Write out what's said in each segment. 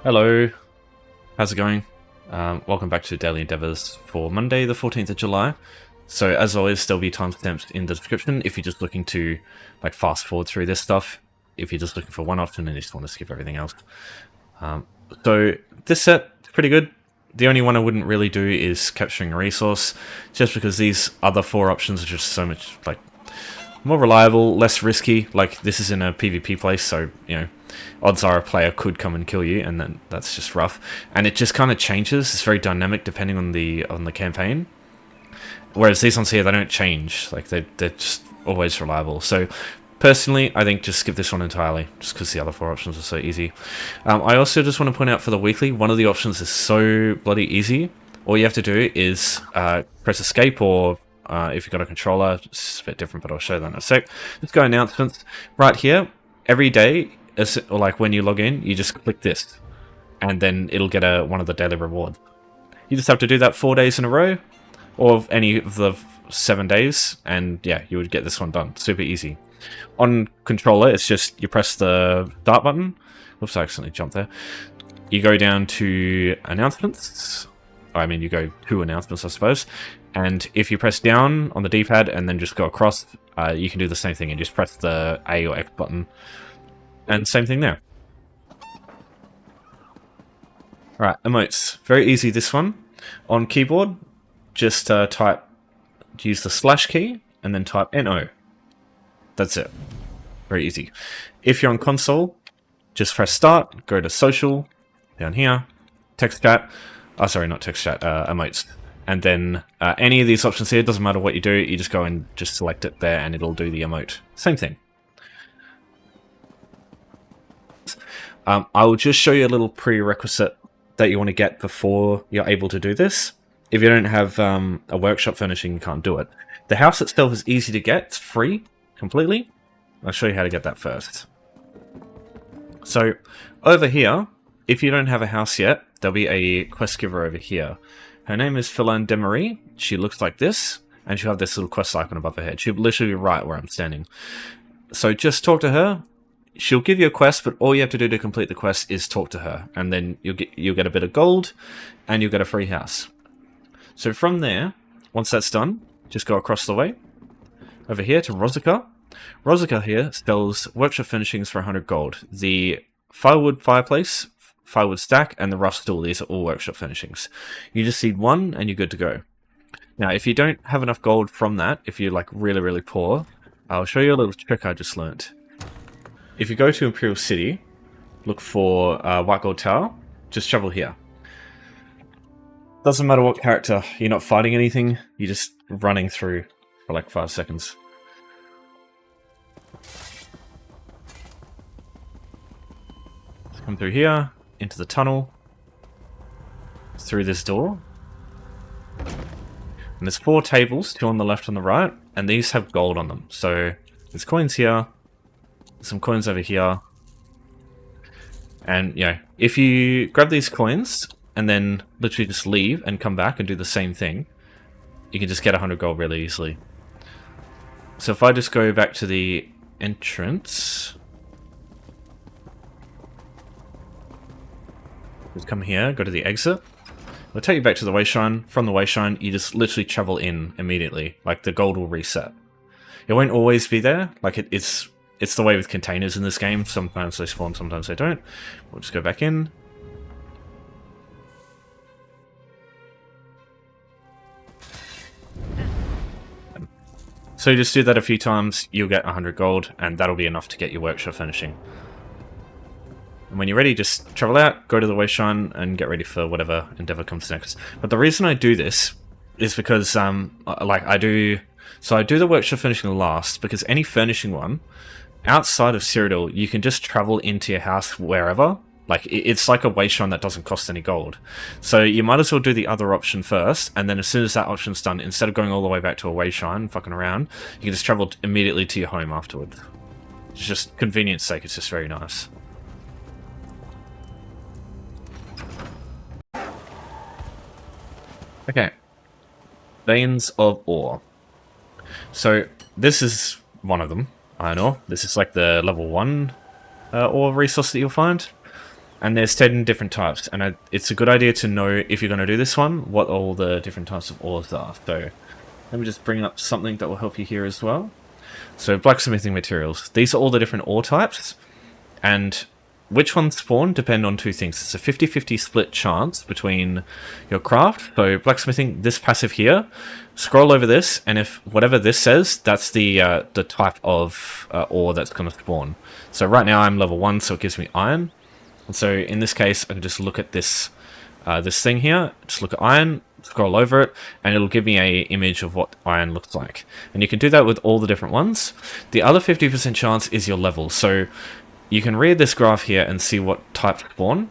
Hello, how's it going? Welcome back to Daily Endeavours for Monday the 14th of July. So as always, there'll be timestamps in the description if you're just looking to like fast forward through this stuff, if you're just looking for one option and you just want to skip everything else. So this set is pretty good. The only one I wouldn't really do is capturing a resource, just because these other four options are just so much like more reliable, less risky. Like this is in a PvP place, so you know, odds are a player could come and kill you, and then that's just rough. And it just kind of changes. It's very dynamic depending on the campaign. Whereas these ones here, they don't change. Like they're just always reliable. So personally, I think just skip this one entirely, just because the other four options are so easy. I also just want to point out for the weekly, one of the options is so bloody easy. All you have to do is press escape, or if you've got a controller, it's a bit different, but I'll show that in a sec. Let's go announcements. Right here, every day, or like when you log in, you just click this, and then it'll get one of the daily rewards. You just have to do that 4 days in a row, or any of the 7 days, and yeah, you would get this one done. Super easy. On controller, it's just you press the start button. Whoops, I accidentally jumped there. You go down to announcements. I mean, you go to announcements, I suppose. And if you press down on the D-pad and then just go across, you can do the same thing and just press the A or X button. And same thing there. Alright, emotes. Very easy, this one. On keyboard, just use the slash key and then type NO. That's it. Very easy. If you're on console, just press start, go to social, down here, text chat. Oh, sorry, not text chat, emotes. And then any of these options here, doesn't matter what you do, you just go and just select it there and it'll do the emote. Same thing. I will just show you a little prerequisite that you want to get before you're able to do this. If you don't have a workshop furnishing, you can't do it. The house itself is easy to get, it's free, completely. I'll show you how to get that first. So, over here, if you don't have a house yet, there'll be a quest giver over here. Her name is Philan Demarie. She looks like this, and she'll have this little quest icon above her head. She'll literally be right where I'm standing. So just talk to her. She'll give you a quest, but all you have to do to complete the quest is talk to her, and then you'll get a bit of gold, and you'll get a free house. So from there, once that's done, just go across the way, over here to Rozika. Rozika here sells workshop furnishings for 100 gold. The firewood fireplace, firewood stack, and the rough stool, these are all workshop furnishings. You just need one, and you're good to go. Now, if you don't have enough gold from that, if you're like really, really poor, I'll show you a little trick I just learnt. If you go to Imperial City, look for White Gold Tower, just travel here. Doesn't matter what character, you're not fighting anything, you're just running through for like 5 seconds. Just come through here, into the tunnel, through this door. And there's 4 tables, 2 on the left and the right, and these have gold on them. So there's coins here, some coins over here, and yeah, if you grab these coins and then literally just leave and come back and do the same thing, you can just get 100 gold really easily. So if I just go back to the entrance, just come here, go to the exit, it'll take you back to the wayshrine. From the wayshrine, you just literally travel in immediately, like the gold will reset. It won't always be there, like it's the way with containers in this game. Sometimes they spawn, sometimes they don't. We'll just go back in. So you just do that a few times, you'll get 100 gold, and that'll be enough to get your workshop finishing. And when you're ready, just travel out, go to the wayshrine, and get ready for whatever endeavor comes next. But the reason I do this is because, I do the workshop finishing last, because any furnishing one, outside of Cyrodiil, you can just travel into your house wherever. Like, it's like a wayshrine that doesn't cost any gold. So you might as well do the other option first, and then as soon as that option's done, instead of going all the way back to a wayshrine, fucking around, you can just travel immediately to your home afterwards. It's just convenience sake, it's just very nice. Okay. Veins of Ore. So, this is one of them. Iron ore. This is like the level 1 ore resource that you'll find. And there's 10 different types, and it's a good idea to know, if you're going to do this one, what all the different types of ores are. So let me just bring up something that will help you here as well. So blacksmithing materials. These are all the different ore types, and which ones spawn depend on two things. It's a 50-50 split chance between your craft. So blacksmithing, this passive here, scroll over this, and if whatever this says, that's the type of ore that's going to spawn. So right now I'm level 1, so it gives me iron. And so in this case, I can just look at this this thing here, just look at iron, scroll over it, and it'll give me an image of what iron looks like. And you can do that with all the different ones. The other 50% chance is your level. So you can read this graph here and see what type spawn.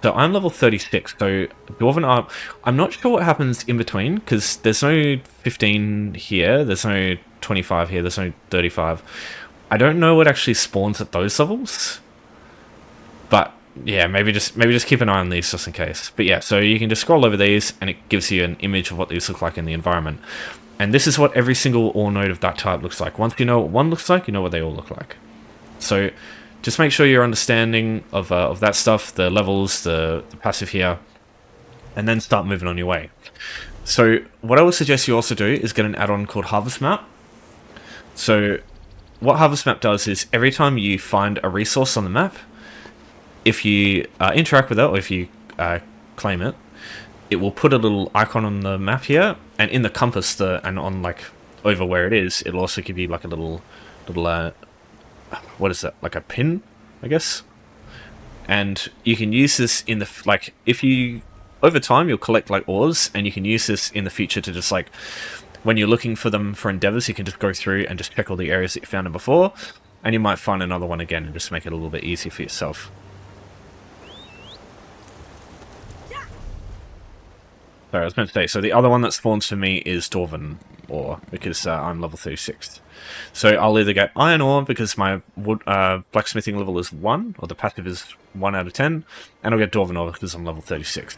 So I'm level 36, so Dwarven are... I'm not sure what happens in between, because there's no 15 here, there's no 25 here, there's no 35. I don't know what actually spawns at those levels, but yeah, maybe just keep an eye on these just in case. But yeah, so you can just scroll over these, and it gives you an image of what these look like in the environment. And this is what every single ore node of that type looks like. Once you know what one looks like, you know what they all look like. So just make sure you're understanding of that stuff, the levels, the passive here, and then start moving on your way. So what I would suggest you also do is get an add-on called HarvestMap. So what HarvestMap does is every time you find a resource on the map, if you interact with it, or if you claim it, it will put a little icon on the map here, and in the compass, and on like over where it is, it'll also give you like a little what is that? Like a pin, I guess. And you can use this in the like if you over time you'll collect like ores, and you can use this in the future to just like when you're looking for them for endeavors, you can just go through and just check all the areas that you found them before, and you might find another one again and just make it a little bit easier for yourself. So I was going to say, so the other one that spawns for me is Dwarven ore, because I'm level 36. So I'll either get iron ore because my wood, blacksmithing level is 1, or the passive is 1 out of 10, and I'll get Dwarven ore because I'm level 36.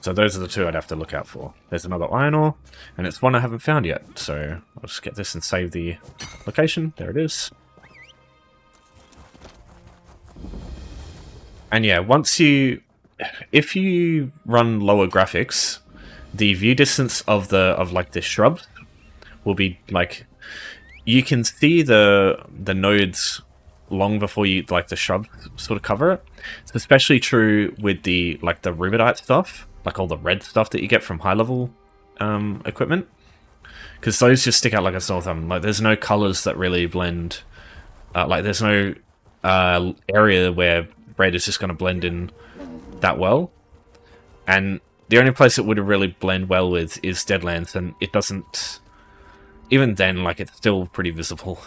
So those are the two I'd have to look out for. There's another iron ore, and it's one I haven't found yet, so I'll just get this and save the location. There it is. And yeah, if you run lower graphics, the view distance of like the shrubs will be like, you can see the nodes long before you like the shrubs sort of cover it. It's especially true with the like the rubidite stuff, like all the red stuff that you get from high level equipment, because those just stick out like a sore thumb. Like there's no colors that really blend. Like there's no area where red is just going to blend in that well, and the only place it would really blend well with is Deadlands, and it doesn't. Even then, like, it's still pretty visible.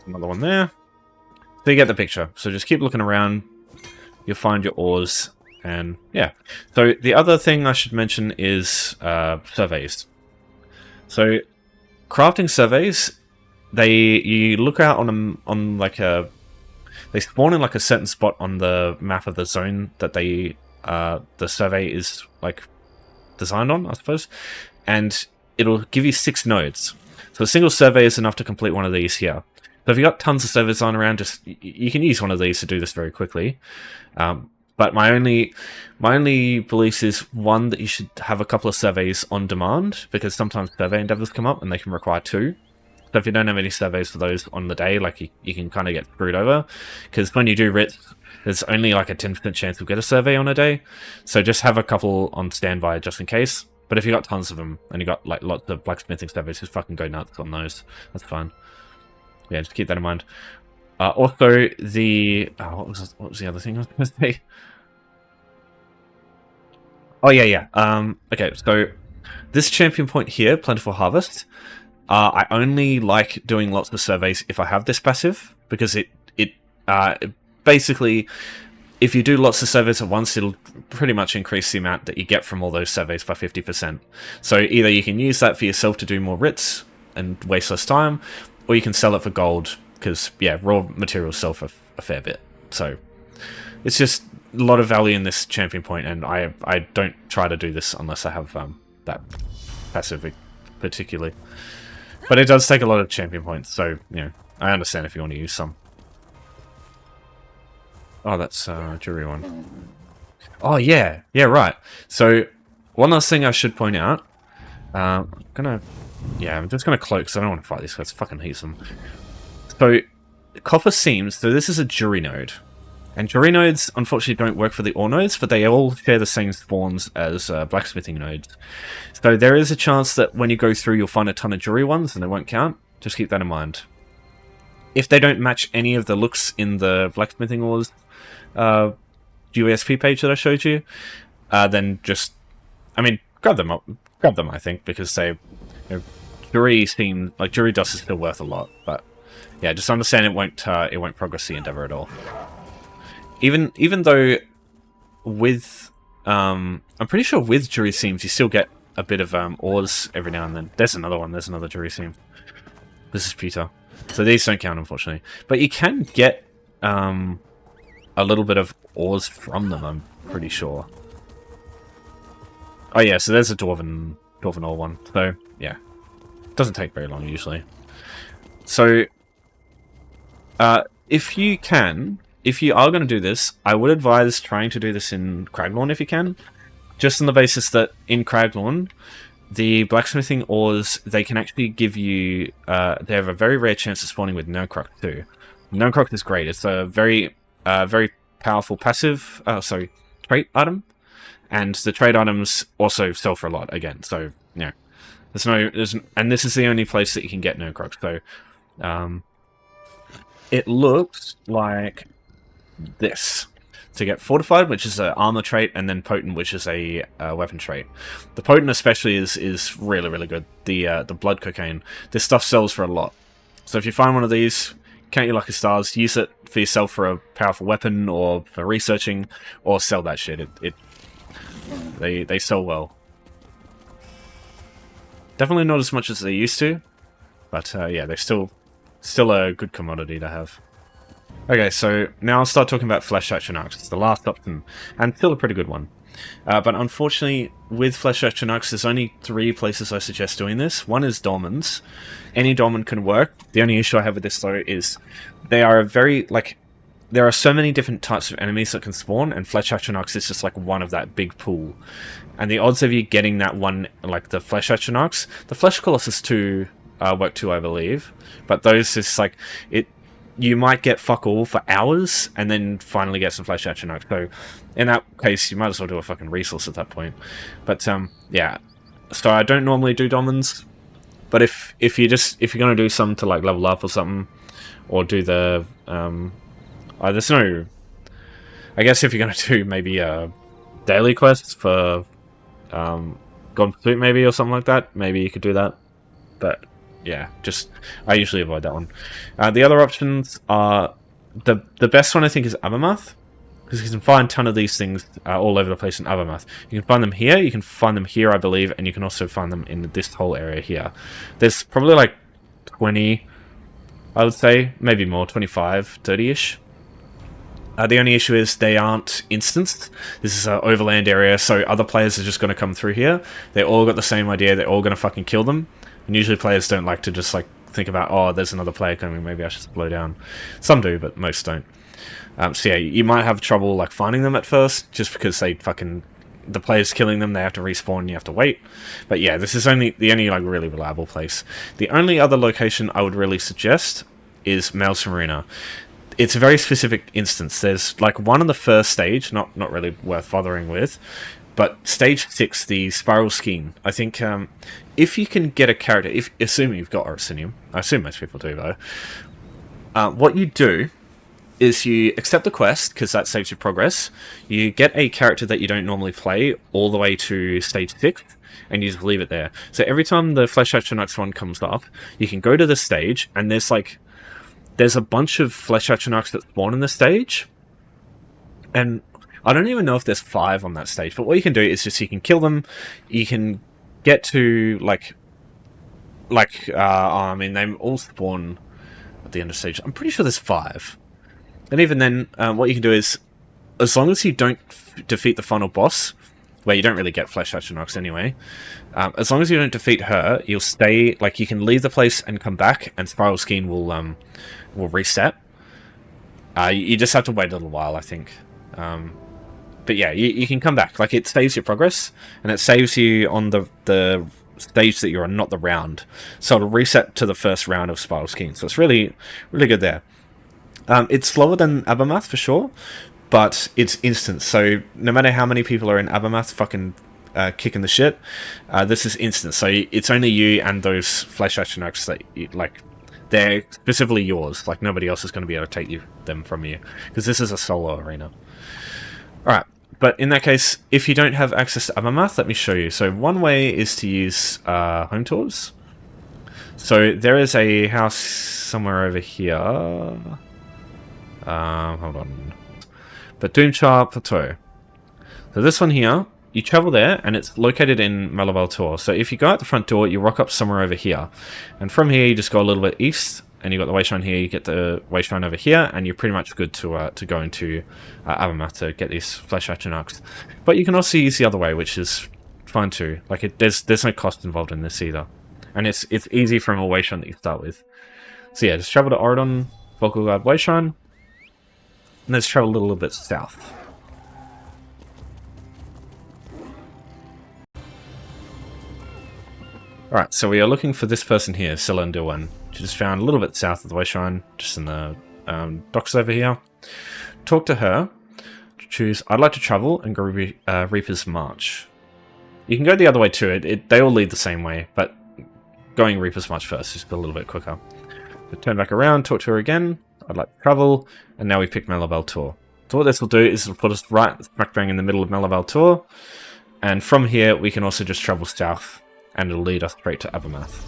Another one there. So you get the picture. So just keep looking around. You'll find your ores, and yeah. So the other thing I should mention is surveys. So crafting surveys, you look out on like a. They spawn in like a certain spot on the map of the zone that the survey is like designed on, I suppose, and it'll give you 6 nodes. So a single survey is enough to complete one of these here. So if you've got tons of surveys on around, you can use one of these to do this very quickly. But my only belief is, one, that you should have a couple of surveys on demand, because sometimes survey endeavors come up and they can require 2. So if you don't have any surveys for those on the day, like you can kind of get screwed over, because when you do writs, there's only like a 10% chance you'll get a survey on a day. So just have a couple on standby just in case. But if you got tons of them and you got like lots of blacksmithing surveys, just fucking go nuts on those. That's fine. Yeah, just keep that in mind. Also, the what was the other thing I was going to say? Oh yeah. Okay, so this champion point here, Plentiful Harvest. I only like doing lots of surveys if I have this passive, because it basically, if you do lots of surveys at once, it'll pretty much increase the amount that you get from all those surveys by 50%. So either you can use that for yourself to do more writs and waste less time, or you can sell it for gold, because yeah, raw materials sell for a fair bit. So it's just a lot of value in this champion point, and I don't try to do this unless I have that passive particularly. But it does take a lot of champion points, so you know, I understand if you want to use some. Oh, that's jury one. Oh yeah, yeah, right. So one last thing I should point out. I'm just gonna cloak because I don't want to fight these guys. Fucking hate them. So copper seams. So this is a jury node. And jury nodes, unfortunately, don't work for the ore nodes, but they all share the same spawns as blacksmithing nodes. So there is a chance that when you go through, you'll find a ton of jury ones, and they won't count. Just keep that in mind. If they don't match any of the looks in the blacksmithing ores USP page that I showed you, then just, I mean, grab them up, I think, because they, jury seem like jury dust is still worth a lot, but yeah, just understand it won't progress the endeavor at all. Even though with I'm pretty sure with jury seams you still get a bit of ores every now and then. There's another one. There's another jury seam. This is pewter. So these don't count, unfortunately. But you can get a little bit of ores from them, I'm pretty sure. Oh yeah, so there's a dwarven ore one. So yeah, doesn't take very long usually. So if you are going to do this, I would advise trying to do this in Craglorn if you can. Just on the basis that in Craglorn, the blacksmithing ores, they can actually give you... they have a very rare chance of spawning with Nocroc too. Nocroc is great. It's a very powerful passive... trait item. And the trait items also sell for a lot again. So, yeah. And this is the only place that you can get Nocroc. So, it looks like this. To get Fortified, which is an armor trait, and then Potent, which is a weapon trait. The Potent especially is really, really good. The Blood Cocaine. This stuff sells for a lot. So if you find one of these, count your lucky stars, use it for yourself for a powerful weapon, or for researching, or sell that shit. They sell well. Definitely not as much as they used to, but yeah, they're still a good commodity to have. Okay, so now I'll start talking about Flesh Atronachs. It's the last option, and still a pretty good one. But unfortunately, with Flesh Atronachs, there's only 3 places I suggest doing this. One is Dolmens. Any Dolmen can work. The only issue I have with this, though, is they are there are so many different types of enemies that can spawn, and Flesh Atronachs is just like one of that big pool. And the odds of you getting that one, like the Flesh Atronachs, the Flesh Colossus 2 work too, I believe. But those is like... You might get fuck all for hours, and then finally get some Flesh Atronachs. So, in that case, you might as well do a fucking resource at that point. But, yeah. So, I don't normally do Dolmens. But if you're gonna do some to, like, level up or something, or do the, there's no... I guess if you're gonna do maybe, daily quests for, Gone Pursuit maybe, or something like that, maybe you could do that. But... yeah, I usually avoid that one. The other options are... The best one, I think, is Abermath. Because you can find a ton of these things all over the place in Abermath. You can find them here, you can find them here, I believe, and you can also find them in this whole area here. There's probably like 20, I would say. Maybe more, 25, 30-ish. The only issue is they aren't instanced. This is an overland area, so other players are just going to come through here. They all got the same idea, they're all going to fucking kill them. And usually players don't like to just like think about, oh, there's another player coming, maybe I should slow down. Some do, but most don't. So yeah, you might have trouble like finding them at first, just because the player's killing them, they have to respawn, and you have to wait. But yeah, this is the only like really reliable place. The only other location I would really suggest is Maelstrom Arena. It's a very specific instance. There's like one on the first stage, not really worth bothering with. But stage 6, the Spiral Scheme, I think if you can get a character, assuming you've got Orsinium, I assume most people do though, what you do is you accept the quest, because that saves your progress, you get a character that you don't normally play all the way to stage 6, and you just leave it there. So every time the Flesh Atronachs one comes up, you can go to the stage, and there's a bunch of Flesh Atronachs that spawn in the stage, and... I don't even know if there's 5 on that stage, but what you can do is just you can kill them, you can get to, I mean, they all spawn at the end of stage. I'm pretty sure there's 5. And even then, what you can do is, as long as you don't defeat the final boss, where you don't really get Flesh Atronachs anyway, as long as you don't defeat her, you'll stay, you can leave the place and come back, and Spiral Scheme will reset. You just have to wait a little while, I think. But yeah, you can come back. Like, it saves your progress, and it saves you on the stage that you're on, not the round. So it'll reset to the first round of Spiral Scheme. So it's really, really good there. It's slower than Abermath for sure, but it's instant. So no matter how many people are in Abermath fucking kicking the shit, this is instant. So it's only you and those flesh Atronachs that you, like, they're specifically yours. Like, nobody else is going to be able to take them from you, because this is a solo arena. Alright, but in that case, if you don't have access to Abermath, let me show you. So one way is to use home tours. So there is a house somewhere over here. Hold on. But Doomchar Plateau. So this one here, you travel there, and it's located in Malaval Tor. So if you go out the front door, you rock up somewhere over here. And from here, you just go a little bit east, and you've got the wayshrine here, you get the wayshrine over here, and you're pretty much good to go into Abermath to get these flesh Atronachs. But you can also use the other way, which is fine too. Like, there's no cost involved in this either. And it's easy from a wayshrine that you start with. So yeah, just travel to Oridon, Volkagard Wayshrine, and let's travel a little bit south. Alright, so we are looking for this person here, Cyrodiil. She just found a little bit south of the wayshrine, just in the docks over here. Talk to her. Choose, I'd like to travel, and go Reaper's March. You can go the other way too. They all lead the same way, but going Reaper's March first is a little bit quicker. So turn back around, talk to her again. I'd like to travel, and now we pick Malaval Tor. So what this will do is it'll put us right smack bang in the middle of Malaval Tor, and from here we can also just travel south, and it'll lead us straight to Abermath.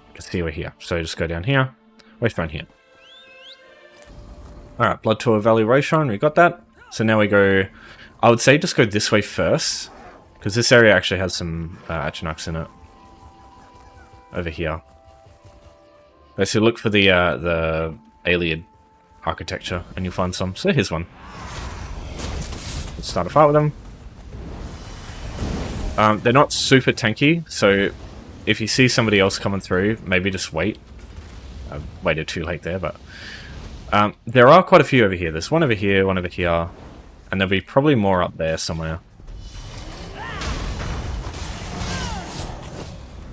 You can see we're here, so just go down here, wayshrine here. Alright, Blood Tour Valley Wayshrine, we got that. So now we go, I would say just go this way first, because this area actually has some Atronachs in it. Over here. So look for the Alien architecture, and you'll find some. So here's one. Let's start a fight with them. They're not super tanky, so if you see somebody else coming through, maybe just wait. I waited too late there, but there are quite a few over here. There's one over here, and there'll be probably more up there somewhere.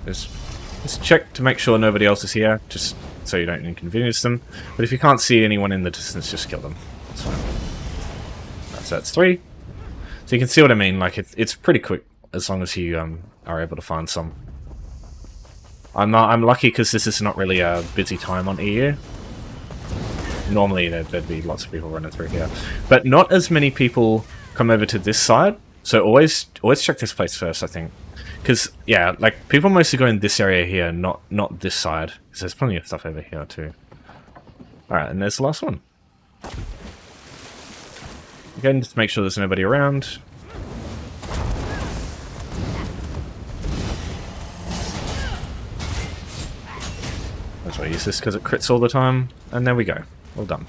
Just check to make sure nobody else is here, just so you don't inconvenience them. But if you can't see anyone in the distance, just kill them. That's fine. So that's 3. So you can see what I mean. Like, it's pretty quick as long as you are able to find some. I'm lucky because this is not really a busy time on EU. Normally there'd be lots of people running through here, but not as many people come over to this side. So always check this place first, I think. Because, yeah, like, people mostly go in this area here, not this side. Because there's plenty of stuff over here, too. Alright, and there's the last one. Again, just make sure there's nobody around. That's why I use this, because it crits all the time. And there we go. All done.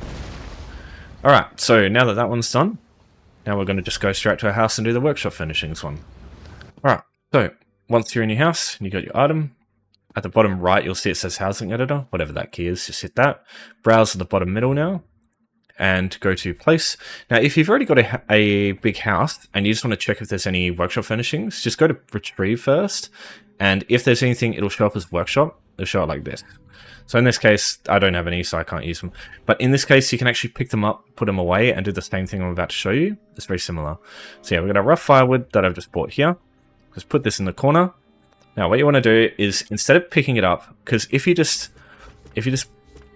Alright, so now that one's done, now we're going to just go straight to our house and do the workshop furnishings one. Alright, so once you're in your house and you got your item, at the bottom right you'll see it says housing editor, whatever that key is, just hit that. Browse at the bottom middle now and go to place. Now if you've already got a big house and you just want to check if there's any workshop furnishings, just go to retrieve first, and if there's anything it'll show up as workshop. It'll show it like this. So in this case I don't have any, so I can't use them, but in this case you can actually pick them up, put them away, and do the same thing I'm about to show you. It's very similar. So yeah, we've got a rough firewood that I've just bought here. Just put this in the corner. Now what you want to do is, instead of picking it up, because if you just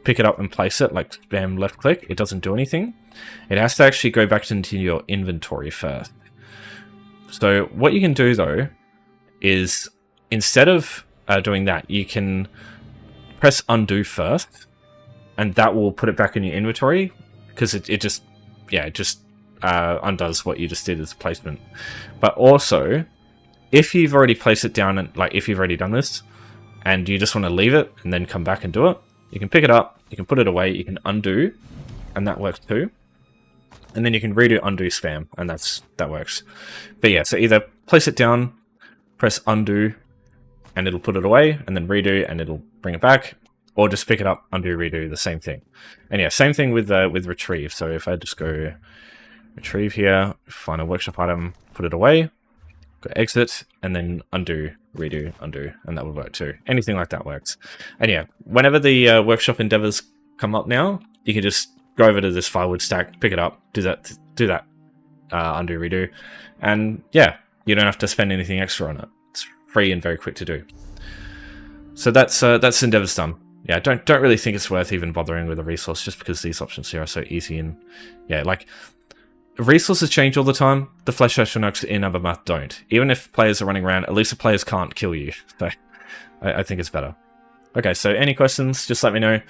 pick it up and place it, like spam left click, it doesn't do anything. It has to actually go back into your inventory first. So what you can do though is, instead of doing that, you can press undo first, and that will put it back in your inventory, because it just undoes what you just did as placement. But also, if you've already placed it down, and like if you've already done this and you just want to leave it and then come back and do it, you can pick it up, you can put it away, you can undo, and that works too. And then you can redo undo spam, and that works. But yeah, so either place it down, press undo, and it'll put it away, and then redo, and it'll bring it back. or just pick it up, undo, redo, the same thing. And yeah, same thing with retrieve. So if I just go retrieve here, find a workshop item, put it away, go exit, and then undo, redo, undo, and that would work too. Anything like that works. And yeah, whenever the workshop endeavors come up now, you can just go over to this firewood stack, pick it up, do that, undo, redo, and yeah, you don't have to spend anything extra on it. It's free and very quick to do. So that's endeavors done. Yeah, don't really think it's worth even bothering with a resource just because these options here are so easy. And yeah, like, resources change all the time. The Flesh Atronachs in HarvestMap don't. Even if players are running around, at least the players can't kill you. So I think it's better. Okay, so any questions, just let me know.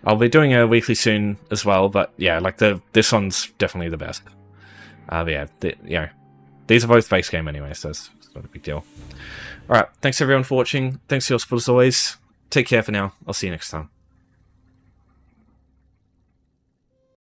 I'll be doing a weekly soon as well, but yeah, like this one's definitely the best. Yeah, these are both base game anyway, so it's not a big deal. Alright, thanks everyone for watching. Thanks for your support as always. Take care for now. I'll see you next time.